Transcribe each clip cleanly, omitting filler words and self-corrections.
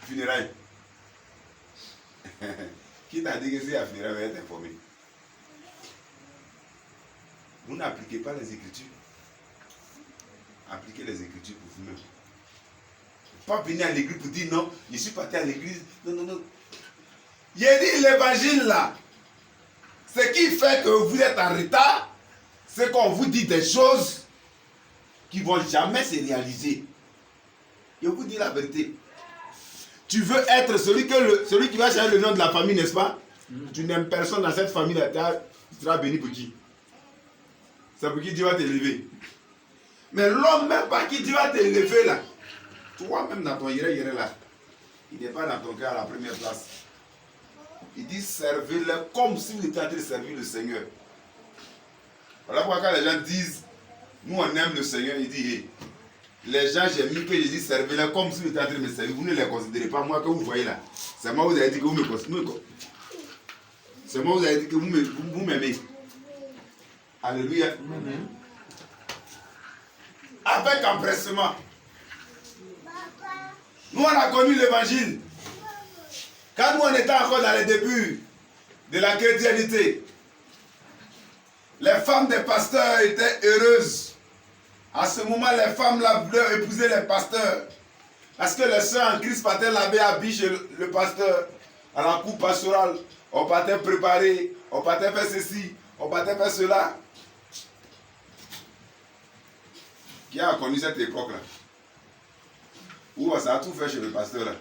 funérailles. Qui t'a dit que c'est à funérailles, va être informé? Vous n'appliquez pas les Écritures. Appliquez les Écritures pour vous-même. Pas venir à l'église pour dire non, je suis parti à l'église. Non, non, non. Il a dit l'évangile là. Ce qui fait que vous êtes en retard, c'est qu'on vous dit des choses qui ne vont jamais se réaliser. Je vous dis la vérité. Tu veux être celui qui va changer le nom de la famille, n'est-ce pas? Tu n'aimes personne dans cette famille-là, tu seras béni pour qui? C'est pour qui Dieu va t'élever. Mais l'homme même par qui Dieu va t'élever là, toi-même dans ton yéré là, il n'est pas dans ton cœur à la première place. Il dit servez-le comme si vous étiez en train de servir le Seigneur. Voilà pourquoi quand les gens disent nous on aime le Seigneur, il dit hey, les gens j'ai mis que je dis servez-le comme si vous étiez en train de me servir. Vous ne les considérez pas moi que vous voyez là. C'est moi vous avez dit que vous me considérez. C'est moi vous avez dit que vous m'aimez. Alléluia. Avec empressement. Nous on a connu l'évangile. Quand nous on était encore dans les débuts de la chrétienté, les femmes des pasteurs étaient heureuses. À ce moment, les femmes là voulaient épouser les pasteurs. Parce que les sœurs en Christ partaient laver habits chez le pasteur. À la cour pastorale, on partait préparer, on partait faire ceci, on partait faire cela. Qui a connu cette époque-là? Où ça a tout fait chez le pasteur là.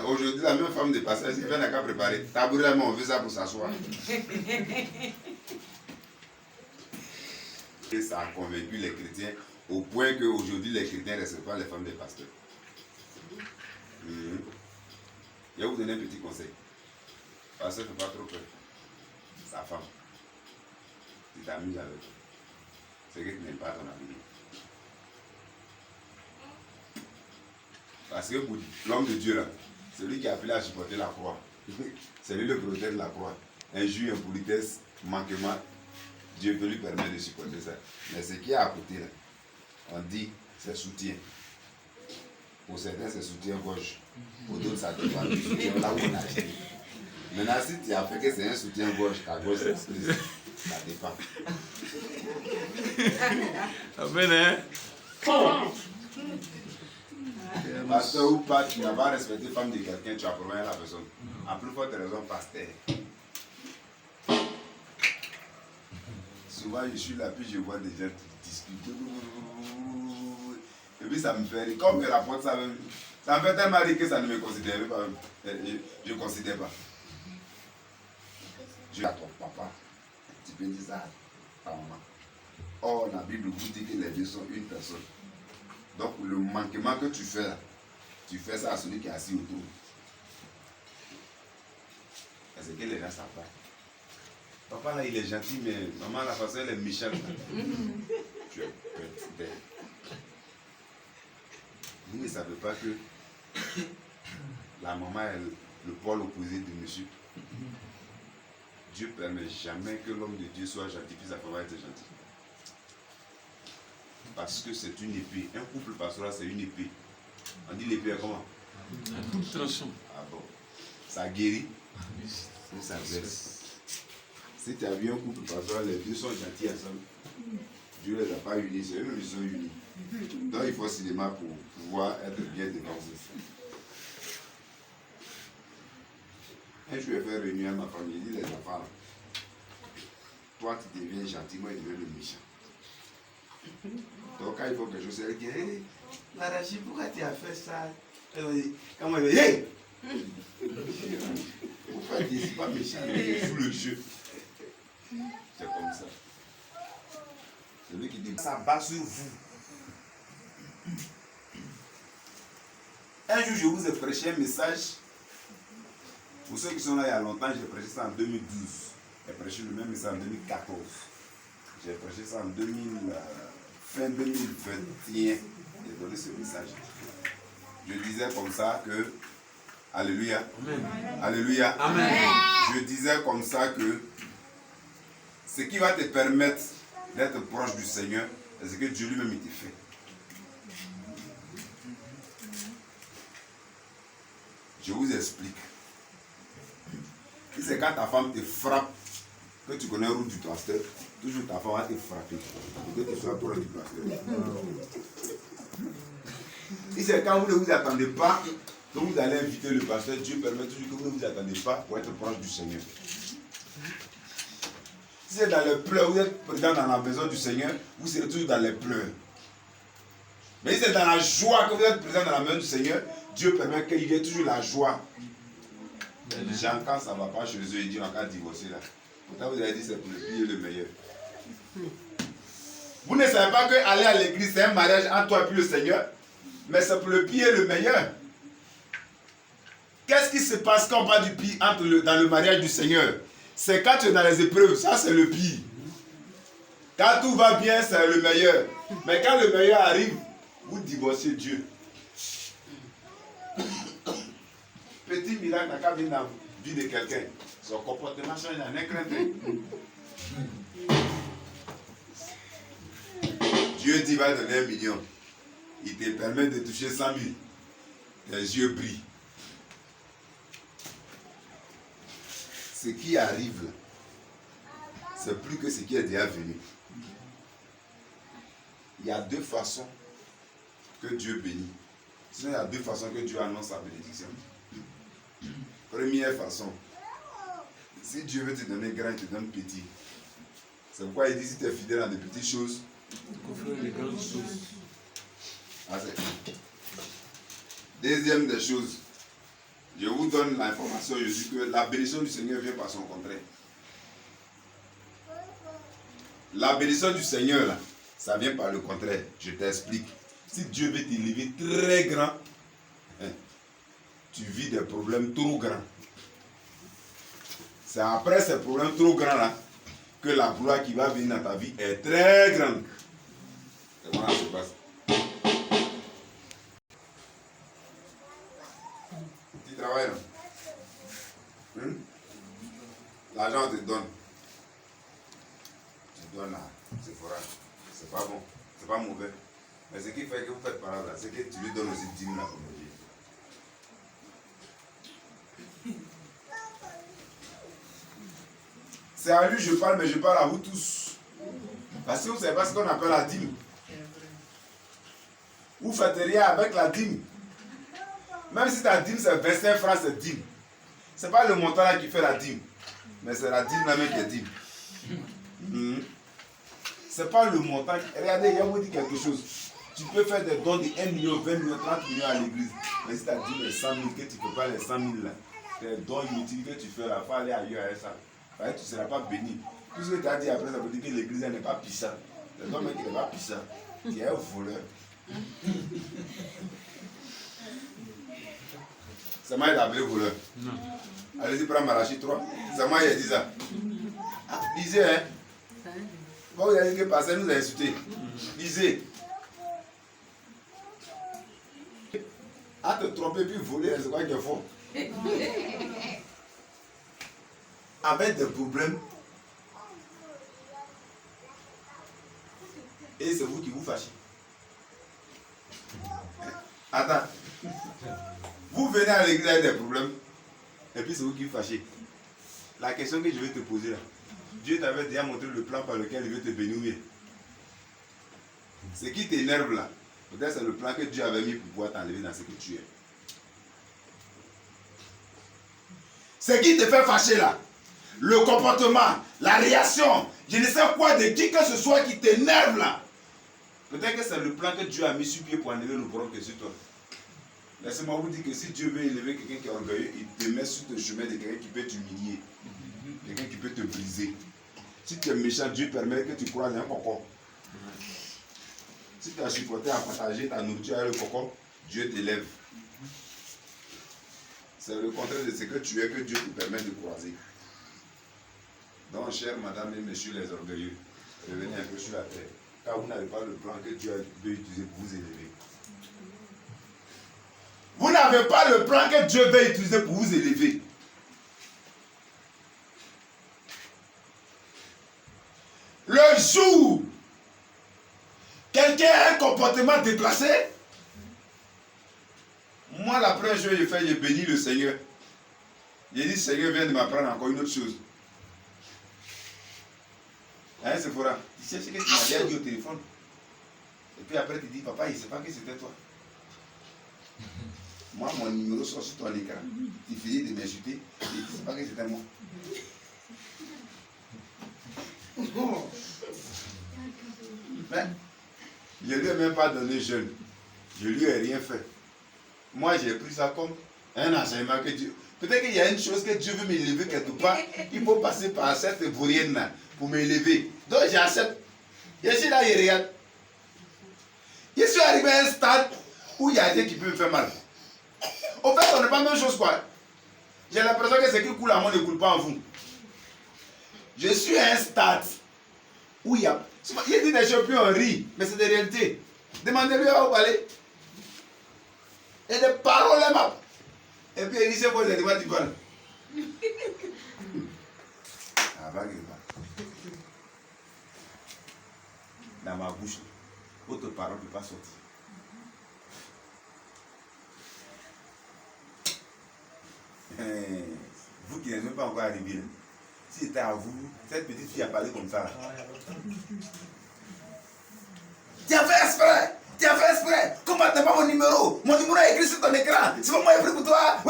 Aujourd'hui, la même femme de pasteur, elle n'a qu'à préparer. Tabouret, on veut ça pour s'asseoir. Et ça a convaincu les chrétiens au point qu'aujourd'hui, les chrétiens ne reçoivent pas les femmes des pasteurs. Je vais vous donner un petit conseil. Le pasteur ne fait pas trop peur. Sa femme. Tu t'amuses avec elle. C'est que tu n'aimes pas ton avenir. Parce que pour l'homme de Dieu là, celui qui a appelé à supporter la croix, c'est lui le protecteur de la croix. Injure, impolitesse, manquement, Dieu peut lui permettre de supporter ça. Mais ce qui est à côté là, on dit c'est soutien. Pour certains c'est soutien-gorge. Pour d'autres ça dépend du soutien là où on a acheté. Maintenant si tu as fait que c'est un soutien-gorge, ta gorge c'est prise. Ça dépend. Amen, hein? Pasteur ou pas, tu n'as pas respecté femme de quelqu'un, tu as promis à la personne. À plus forte raison, pasteur. Souvent, je suis là, puis je vois des gens qui discutent. Et puis, ça me fait rire. Comme que la porte, ça me fait tellement rire que ça ne me considère pas. Je ne considère pas. Je dis à ton papa, tu peux dire ça à ta maman. Or, la Bible vous dit que les deux sont une personne. Donc, le manquement que tu fais là, tu fais ça à celui qui est assis autour. Parce que les gens ne savent pas. Papa là, il est gentil, mais maman, la façon, elle est méchante. Tu es bête. Vous ne savez pas que la maman est le pôle opposé de monsieur. Dieu ne permet jamais que l'homme de Dieu soit gentil, puis sa femme va être gentille. Parce que c'est une épée. Un couple pastoral, c'est une épée. On dit l'épée comment? Un coup de tranchant. Ah bon. Ça guérit ou ça verse. Si tu as vu un couple pastoral, les deux sont gentils ensemble. Dieu ne les a pas unis, c'est eux-mêmes qui sont unis. Donc il faut cinéma pour pouvoir être bien devant vous. Un jour, je vais faire réunion à ma famille, je dis les enfants, toi tu deviens gentil, moi je deviens le méchant. Donc quand il faut quelque chose, elle dit, hey, Larachi, pourquoi tu as fait ça? Quand moi je dis, hey! Pourquoi tu dis pas méchant, mais je joue le jeu? C'est comme ça. Celui qui dit, ça bat sur vous. Un jour, je vous ai prêché un message. Pour ceux qui sont là il y a longtemps, j'ai prêché ça en 2012. J'ai prêché le même message en 2014. J'ai prêché ça en fin 2021. J'ai donné ce message. Je disais comme ça que, alléluia, Amen. Alléluia, Amen. Je disais comme ça que ce qui va te permettre d'être proche du Seigneur, c'est ce que Dieu lui-même il te fait. Je vous explique. Si c'est quand ta femme te frappe, que tu connais le route du pasteur, toujours ta femme va te frapper. Et que tu sois proche du pasteur. Si c'est quand vous ne vous attendez pas, que vous allez inviter le pasteur, Dieu permet toujours que vous ne vous attendez pas pour être proche du Seigneur. Si c'est dans les pleurs, vous êtes présent dans la maison du Seigneur, vous serez toujours dans les pleurs. Mais si c'est dans la joie que vous êtes présent dans la maison du Seigneur, Dieu permet qu'il y ait toujours la joie. Les gens, quand ça ne va pas chez eux, ils disent on va divorcer là. Pourtant, vous avez dit c'est pour le pire et le meilleur. Vous ne savez pas qu'aller à l'église, c'est un mariage entre toi et le Seigneur, mais c'est pour le pire et le meilleur. Qu'est-ce qui se passe quand on parle du pire dans le mariage du Seigneur? C'est quand tu es dans les épreuves, ça c'est le pire. Quand tout va bien, c'est le meilleur. Mais quand le meilleur arrive, vous divorcez Dieu. Petit miracle n'a qu'à venir dans la vie de quelqu'un. Son comportement change en un clin d'œil. Dieu dit va donner 1 million. Il te permet de toucher 100 000. Tes yeux brillent. Ce qui arrive là, c'est plus que ce qui est déjà venu. Il y a 2 façons que Dieu bénit. Sinon, il y a 2 façons que Dieu annonce sa bénédiction. Première façon, si Dieu veut te donner grand, il te donne petit. C'est pourquoi il dit si tu es fidèle dans des petites choses, les grandes choses. Ah, deuxième des choses, je vous donne l'information, je dis que la bénédiction du Seigneur vient par son contraire. La bénédiction du Seigneur, là, ça vient par le contraire. Je t'explique. Si Dieu veut t'élever très grand, hein, tu vis des problèmes trop grands. C'est après ces problèmes trop grands là que la gloire qui va venir dans ta vie est très grande. Et voilà ce qui se passe. Tu travailles là. L'argent te donne. Tu donnes là. C'est fort. C'est pas bon. C'est pas mauvais. Mais ce qui fait que vous faites par là, c'est que tu lui donnes aussi 10 000 là pour me dire. C'est à lui que je parle, mais je parle à vous tous. Parce que vous ne savez pas ce qu'on appelle la dîme. Vous ne faites rien avec la dîme. Même si ta dîme c'est 25 francs, c'est dîme. Ce n'est pas le montant là qui fait la dîme. Mais c'est la dîme là même qui est dîme. Ce n'est pas le montant. Regardez, il y a vous dit quelque chose. Tu peux faire des dons de 1 million, 20 millions, 30 millions à l'église. Mais si ta dîme est 100 000, que tu ne peux pas les 100 000 là. Tes dons inutiles que tu fais là, il faut aller ailleurs avec ça. Tu ne seras pas béni. Tout ce que tu as dit après, ça veut dire que l'église n'est pas puissante. C'est toi qui n'est pas puissant. Tu es un voleur. C'est moi qui ai appelé voleur. Non. Allez-y, prends Malachi 3. C'est moi qui ai dit ça. Lisez, hein. Quand vous avez dit que le pasteur nous a insultés. Lisez. À te tromper puis voler, c'est quoi qu'il faut? Avec des problèmes. Et c'est vous qui vous fâchez. Attends. Vous venez à l'église avec des problèmes. Et puis c'est vous qui vous fâchez. La question que je vais te poser là. Dieu t'avait déjà montré le plan par lequel il veut te bénir. Ce qui t'énerve là. Peut-être c'est le plan que Dieu avait mis pour pouvoir t'enlever dans ce que tu es. Ce qui te fait fâcher là. Le comportement, la réaction, je ne sais quoi de qui que ce soit qui t'énerve là. Peut-être que c'est le plan que Dieu a mis sur pied pour enlever le problème que sur toi. Laissez-moi vous dire que si Dieu veut élever quelqu'un qui est orgueilleux, il te met sur le chemin de quelqu'un qui peut t'humilier. Quelqu'un qui peut te briser. Si tu es méchant, Dieu permet que tu croises un cocon. Si tu as supporté à partager ta nourriture avec le cocon, Dieu t'élève. C'est le contraire de ce que tu es que Dieu te permet de croiser. Donc, chers madame et messieurs les orgueilleux, revenez un peu sur la terre, car vous n'avez pas le plan que Dieu veut utiliser pour vous élever. Vous n'avez pas le plan que Dieu veut utiliser pour vous élever. Le jour, quelqu'un a un comportement déplacé, Moi, la première chose que j'ai fait, j'ai béni le Seigneur. J'ai dit, Seigneur, viens de m'apprendre encore une autre chose. Hein, Sephora? Tu sais ce que tu m'as déjà dit au téléphone? Et puis après, tu dis, papa, il ne sait pas que c'était toi. Moi, mon numéro sort sur ton écran. Tu finis de m'insulter et tu ne sais pas que c'était moi. Mais, je ne lui ai même pas donné jeune. Je lui ai rien fait. Moi, j'ai pris ça comme un enseignement que Dieu. Peut-être qu'il y a une chose que Dieu veut m'élever quelque part. Il faut passer par cette vaurienne-là pour m'élever. Donc, j'accepte. Je suis là, je regarde. Je suis arrivé à un stade où il y a rien qui peut me faire mal. Au fait, on n'est pas la même chose, quoi. J'ai l'impression que ce qui coule à moi ne coule pas en vous. Je suis à un stade où il y a. Il dit des choses, puis on rit, mais c'est des réalités. Demandez-lui à où aller. Et des paroles, là. Et puis il dit, c'est quoi, c'est de quoi tu parles. Ah, va, dans ma bouche, votre parole ne peut pas sortir. Vous qui n'êtes même pas encore arrivé, si c'était à vous, cette petite fille a parlé comme ça. Tu as fait exprès! Tu as fait exprès! Comment tu n'as pas mon numéro? Mon numéro est écrit sur ton écran. C'est pas moi qui ai pris pour toi.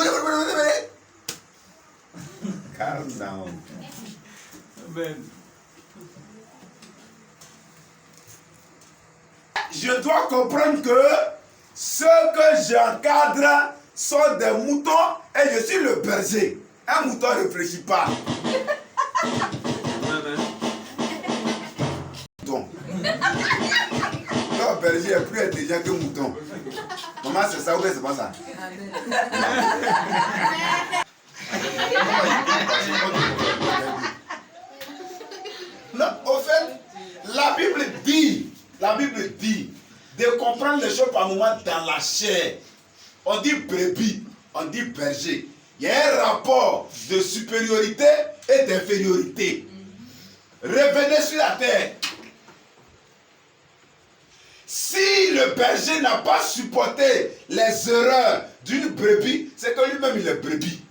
Calm down. Amen. Je dois comprendre que ceux que j'encadre sont des moutons et je suis le berger. Un mouton ne réfléchit pas. Donc, le berger est plus intelligent que mouton. Comment c'est ça ou bien c'est pas ça? Non, au fait, la Bible dit de comprendre les choses par moment dans la chair. On dit brebis, on dit berger. Il y a un rapport de supériorité et d'infériorité. Revenez sur la terre. Si le berger n'a pas supporté les erreurs d'une brebis, c'est que lui-même il est brebis.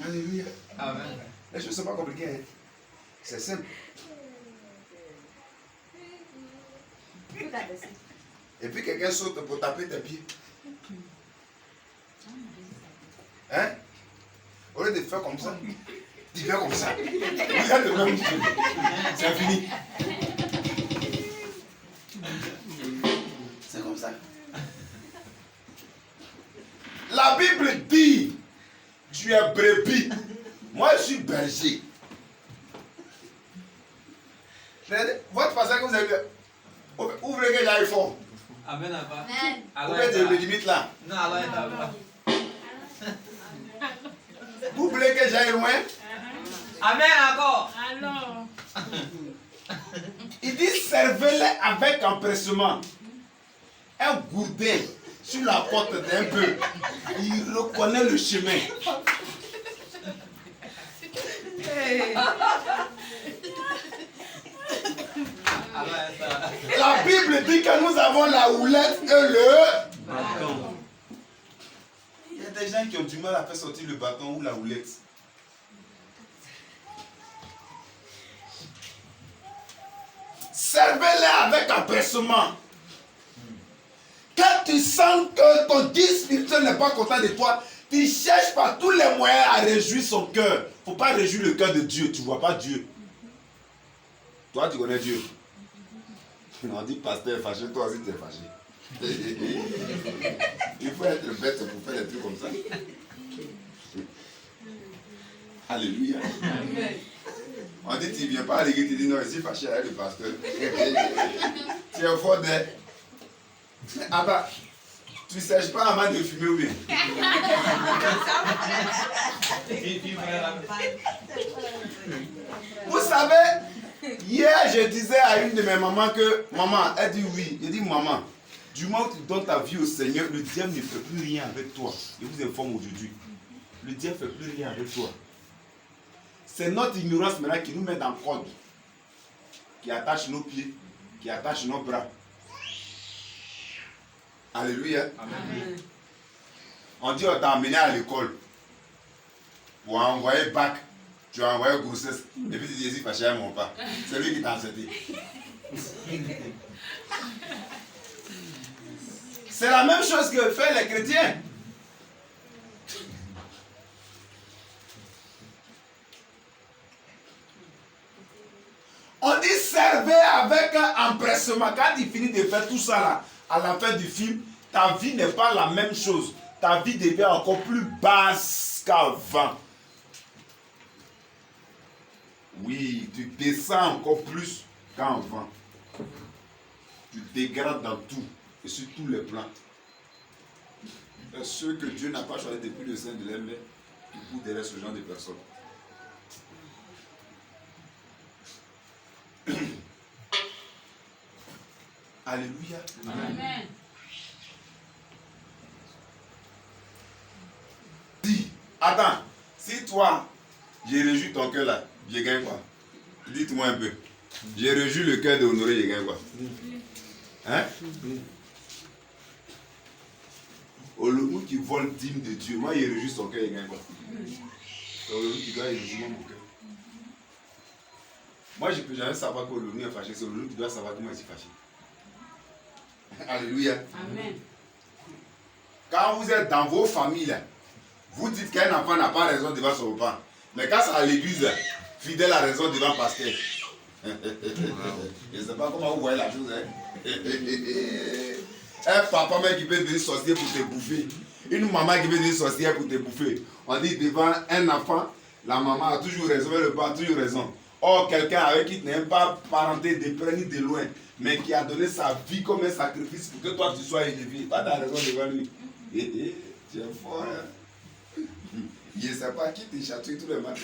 Alléluia. Amen. Les choses ne sont pas compliquées. C'est simple. Et puis quelqu'un saute pour taper tes pieds. Hein? Au lieu de faire comme ça, tu fais comme ça. Regarde le même Dieu. C'est fini. C'est comme ça. La Bible dit, tu es brebis. Moi, je suis berger. Votre passage que vous avez vu, ouvrez que j'aille fort. Amen. Ouvrez le limite là. Non, Allah. Vous voulez que j'aille loin? Amen encore. Alors. Il dit servez-les avec empressement. Un gourdin sur la porte d'un peu. Il reconnaît le chemin. La Bible dit que nous avons la houlette et le bâton. Il y a des gens qui ont du mal à faire sortir le bâton ou la houlette. Servez-les avec empressement. Quand tu sens que ton guide spirituel n'est pas content de toi, tu cherches par tous les moyens à réjouir son cœur. Il ne faut pas réjouir le cœur de Dieu. Tu ne vois pas Dieu. Toi, tu connais Dieu. On dit pasteur fâché, toi aussi tu es fâché. Il faut être bête pour faire des trucs comme ça. Alléluia. On dit tu ne viens pas à l'église, tu dis non, je suis fâché avec le pasteur. Tu es fort d'air. Ah bah, tu ne cherches pas avant de fumer ou bien? Vous savez, hier je disais à une de mes mamans que, maman, elle dit oui. Je dis maman, du moment où tu donnes ta vie au Seigneur, le diable ne fait plus rien avec toi. Je vous informe aujourd'hui. Le diable ne fait plus rien avec toi. C'est notre ignorance maintenant qui nous met dans le code, qui attache nos pieds, qui attache nos bras. Alléluia. Amen. On dit on t'a amené à l'école pour envoyer bac, tu as envoyé grossesse, et puis tu dis fâché à mon père. C'est lui qui t'a enseigné. C'est la même chose que font les chrétiens. On dit servez avec un empressement. Quand il finit de faire tout ça là, à la fin du film, ta vie n'est pas la même chose. Ta vie devient encore plus basse qu'avant. Oui, tu descends encore plus qu'avant. Tu dégrades dans tout et sur tous les plans. Et ceux que Dieu n'a pas choisi depuis le sein de leur mère, qui courent derrière ce genre de personnes. Alléluia. Amen. Dis, attends, si toi, j'ai réjoui ton cœur là, je gagne quoi? Dites-moi un peu. J'ai réjoui le cœur de Honoré, je gagne quoi? Hein? Olomou qui vole dîme de Dieu, moi il réjouit son cœur, il gagne quoi? Olomou qui doit réjouir mon cœur. Moi je ne peux jamais savoir que Olomou est fâché, c'est Olomou qui doit savoir comment il est fâché. Alléluia. Amen. Quand vous êtes dans vos familles, là, vous dites qu'un enfant n'a pas raison devant son papa. Mais quand c'est à l'église, là, fidèle a raison devant le pasteur. Je ne sais pas comment vous voyez la chose. Hein? Un papa même qui peut devenir sorcier pour te bouffer. Une maman qui peut devenir sorcière pour te bouffer. On dit devant un enfant, la maman a toujours raison, le papa a toujours raison. Or, quelqu'un avec qui tu n'es pas parenté de près ni de loin, mais qui a donné sa vie comme un sacrifice pour que toi tu sois élevé. Pas de raison devant lui. Tu es fort. Hein? Je ne sais pas qui te chatouille tous les matins.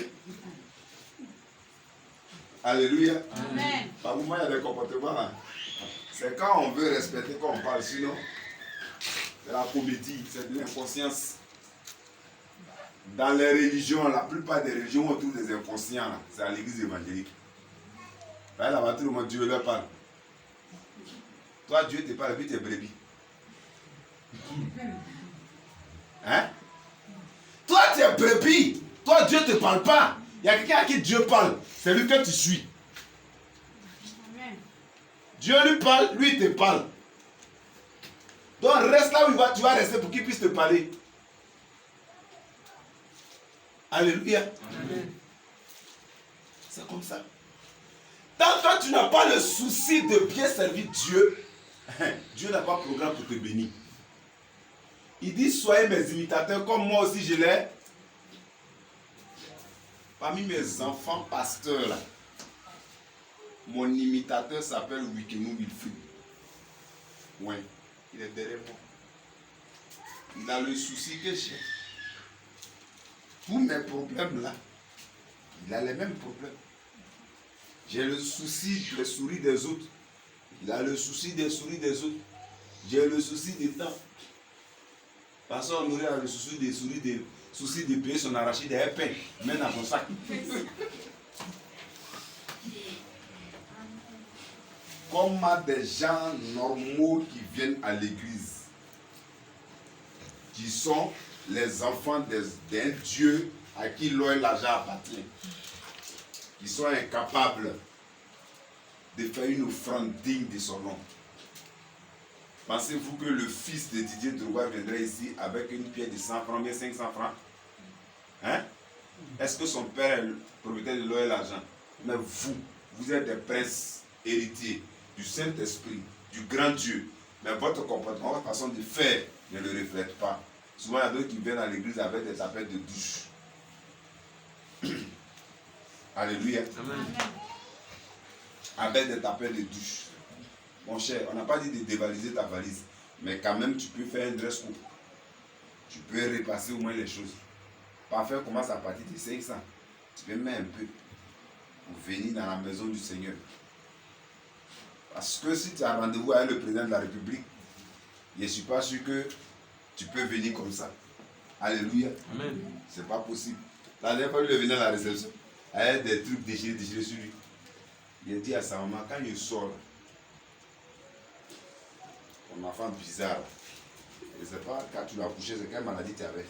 Alléluia. Amen. Par moment, il y a des comportements là. C'est quand on veut respecter qu'on parle, sinon, c'est la comédie, c'est de l'inconscience. Dans les religions, la plupart des religions ont tous des inconscients là. C'est à l'église évangélique. Là-bas, tout le monde, Dieu leur parle. Toi, Dieu te parle et puis tu es brebis. Hein? Toi, tu es brebis. Toi, Dieu ne te parle pas. Il y a quelqu'un à qui Dieu parle. C'est lui que tu suis. Amen. Dieu lui parle, lui il te parle. Donc reste là où tu vas rester pour qu'il puisse te parler. Alléluia. Amen. C'est comme ça. Tant que tu n'as pas le souci de bien servir Dieu, Dieu n'a pas de programme pour te bénir. Il dit soyez mes imitateurs comme moi aussi je l'ai. Parmi mes enfants pasteurs là, mon imitateur s'appelle Wikenou Wilfried. Oui, il est derrière moi. Il a le souci que j'ai. Tous mes problèmes là, il a les mêmes problèmes. J'ai le souci des souris des autres. Il a le souci des souris des autres. J'ai le souci des temps. Parce qu'on aurait le souci des souris, de payer son arachide et un pain, même dans son sac. Comme des gens normaux qui viennent à l'église, qui sont les enfants d'un Dieu à qui l'eau et l'argent appartient, qui sont incapables de faire une offrande digne de son nom. Pensez-vous que le fils de Didier Drouga viendrait ici avec une pièce de 100 francs, bien 500 francs? Hein? Est-ce que son père est le propriétaire de l'eau et l'argent? Mais vous êtes des princes héritiers du Saint-Esprit, du grand Dieu. Mais votre comportement, votre façon de faire ne le reflète pas. Souvent, il y a d'autres qui viennent à l'église avec des tapettes de douche. Alléluia. Amen. Avec des tapettes de douche. Mon cher, on n'a pas dit de dévaliser ta valise, mais quand même, tu peux faire un dress code. Tu peux repasser au moins les choses. Parfois, commence à partir de 500. Tu peux mettre un peu pour venir dans la maison du Seigneur. Parce que si tu as rendez-vous avec le président de la République, je ne suis pas sûr que tu peux venir comme ça. Alléluia. Amen. C'est pas possible. La dernière fois, il est venu à la réception. avec des trucs déchirés sur lui. Il a dit à sa maman, quand il sort, ton enfant bizarre, je ne sais pas, quand tu l'as couché, c'est quelle maladie tu avais.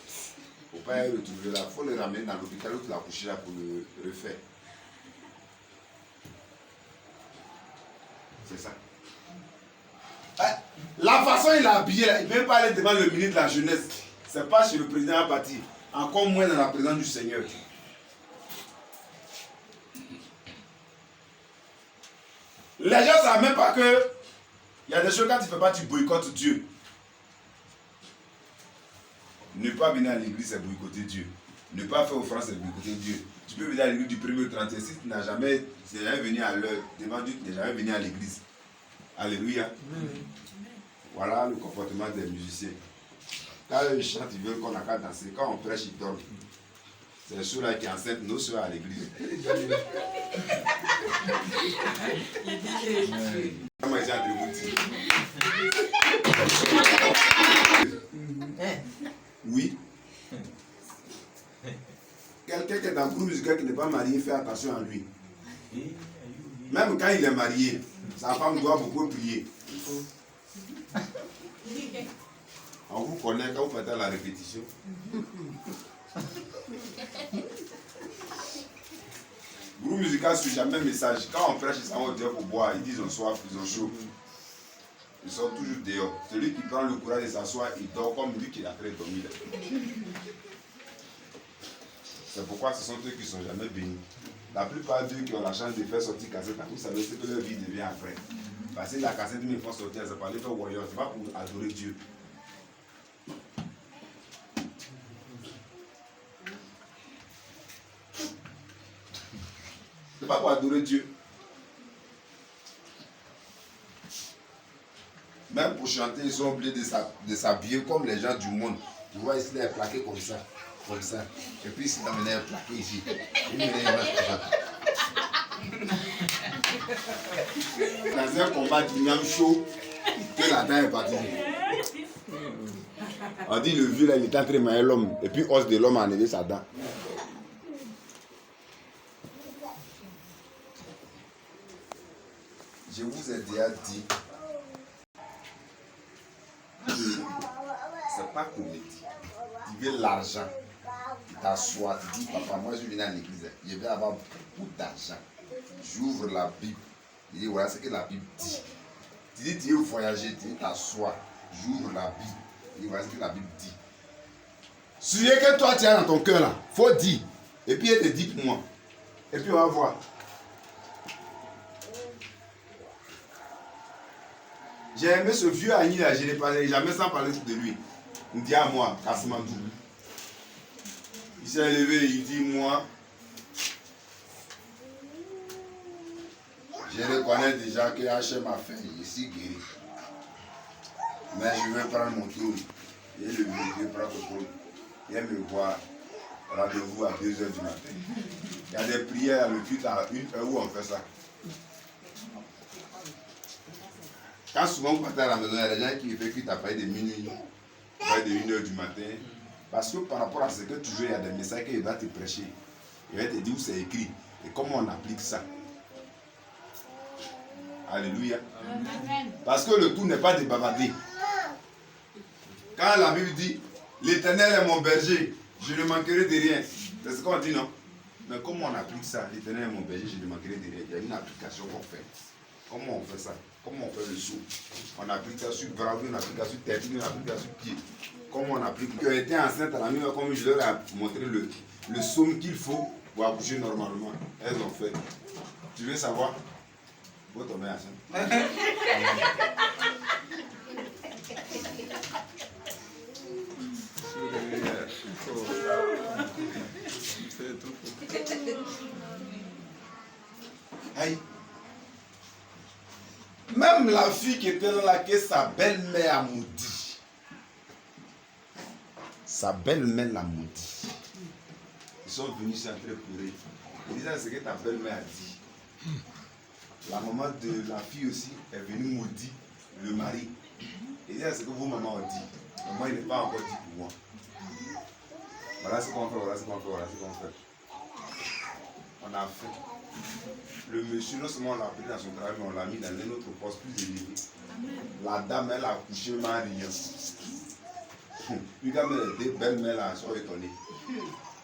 Il ne faut pas le retrouver là, il faut le ramener dans l'hôpital où tu l'as couché là pour le refaire. C'est ça. La façon il a habillé, il ne peut pas aller devant le ministre de la jeunesse. Ce n'est pas chez le président à partir. Encore moins dans la présence du Seigneur. Les gens ne savent même pas que il y a des choses quand tu ne fais pas, tu boycottes Dieu. Ne pas venir à l'église, c'est boycotter Dieu. Ne pas faire offrande, c'est boycotter Dieu. Tu peux venir à l'église du 1er au 31. Si tu n'as jamais venu à l'heure, devant Dieu, tu n'es jamais venu à l'église. Alléluia. Voilà le comportement des musiciens. Quand ils chantent, ils veulent qu'on a qu'à danser. Quand on prêche, ils dorment. C'est ceux-là qui enseignent nos soeurs à l'église. Comment ils ont dégoûté? Oui. Quelqu'un qui est dans le groupe musical qui n'est pas marié, fait attention à lui. Même quand il est marié, sa femme doit beaucoup prier. On vous connaît quand vous faites la répétition. Groupe musical ne suit jamais message. Quand on prêche, ils s'en vont dehors pour boire. Ils disent ils ont soif, ils ont chaud. Ils sont toujours dehors. Celui qui prend le courage de s'asseoir, il dort comme lui qui est en train de dormir. C'est pourquoi ce sont eux qui ne sont jamais bénis. La plupart d'eux qui ont la chance de faire sortir cassette, vous savez ce que leur vie devient après. Parce que la cassette, ils font sortir, c'est pas les faire warrior, c'est pas pour adorer Dieu. C'est pas pour adorer Dieu. Même pour chanter, ils sont obligés de s'habiller comme les gens du monde. Tu vois, ici, il est plaqué comme ça. Comme ça. Et puis, ici, il est plaqué ici. Dans un combat du miam chaud, que la dent est partie. On dit le vieux là, il est en train de mailler l'homme. Et puis, os de l'homme a enlevé sa dent. Je vous ai déjà dit, c'est pas comédie. Tu veux l'argent, tu t'assois, tu dis papa, moi je viens à l'église, je vais avoir beaucoup d'argent. J'ouvre la Bible, je dis voilà ce que la Bible dit. Tu dis tu veux voyager, tu t'assois, j'ouvre la Bible, je dis voilà ce que la Bible dit. Celui que toi tu as dans ton cœur là, faut dire. Et puis elle te dit pour moi. Et puis on va voir. J'ai aimé ce vieux Agni là, je n'ai pas jamais sans parler de lui. Il dit à moi, Kassimandou. Il s'est levé, il dit moi, je reconnais déjà que Hachem m'a fait, je suis guéri. Mais je vais prendre mon tour. Et le vieux prend son tour. Il me voit, rendez-vous à 2h du matin. Il y a des prières, le culte à 1h où on fait ça. Quand souvent vous partez à la maison, il y a des gens qui font culte à partir de minuit, à partir de 1h du matin. Parce que par rapport à ce que toujours il y a des messages qu'il va te prêcher. Il va te dire où c'est écrit et comment on applique ça. Alléluia. Amen. Parce que le tout n'est pas de bavarder. Quand la Bible dit l'Éternel est mon berger, je ne manquerai de rien. C'est ce qu'on dit, non? Mais comment on applique ça? L'Éternel est mon berger, je ne manquerai de rien. Il y a une application qu'on fait. Comment on fait ça? Comment on fait le saut? On applique ça sur bras, on applique ça sur tête, on applique ça sur pied. Comment on applique? Tu as été enceinte à la nuit, comme je leur ai montré le somme qu'il faut pour accoucher normalement. Elles ont fait. Tu veux savoir? Vous tombez enceinte. Aïe. Même la fille qui était là, que sa belle-mère a maudit. Sa belle-mère l'a maudit. Ils sont venus s'entrer pleurer. Ils disaient ce que ta belle-mère a dit. La maman de la fille aussi est venue maudire le mari. Ils disaient ce que vos mamans ont dit. Mais moi, il n'est pas encore dit pour moi. Voilà ce qu'on fait, voilà ce qu'on fait, voilà ce qu'on fait. On a fait. Le monsieur, non seulement on l'a pris dans son travail, mais on l'a mis dans un autre poste plus élevé. La dame, elle a couché même en riant. Les gars, les deux belles mères là sont étonnées.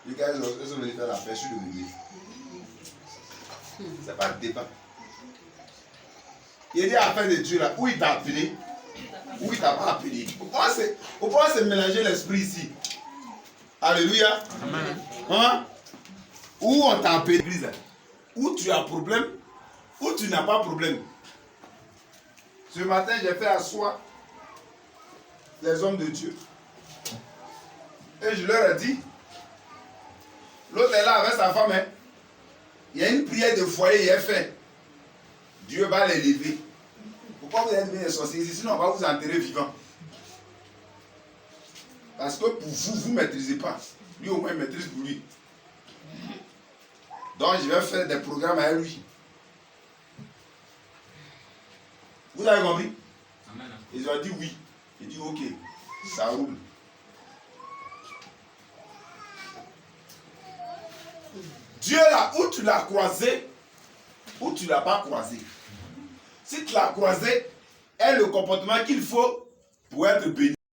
Les gars, ils sont venus faire la pêche sur le bébé. C'est pas de débat. Il y a des affaires de Dieu là, où il t'a appelé, où il t'a pas appelé. Pourquoi c'est mélanger l'esprit ici? Alléluia. Amen. Hein? Où on t'a appelé, où tu as problème, où tu n'as pas problème. Ce matin, j'ai fait asseoir les hommes de Dieu. Et je leur ai dit, l'autre est là avec sa femme. Hein? Il y a une prière de foyer, il est fait. Dieu va les lever. Pourquoi vous êtes bien sorciers ici? Sinon, on va vous enterrer vivant. Parce que pour vous, vous ne maîtrisez pas. Lui, au moins, il maîtrise pour lui. Donc, je vais faire des programmes avec lui. Vous avez compris? Amen. Ils ont dit oui. J'ai dit ok, ça roule. Dieu là, où tu l'as croisé, où tu ne l'as pas croisé. Si tu l'as croisé, est le comportement qu'il faut pour être béni.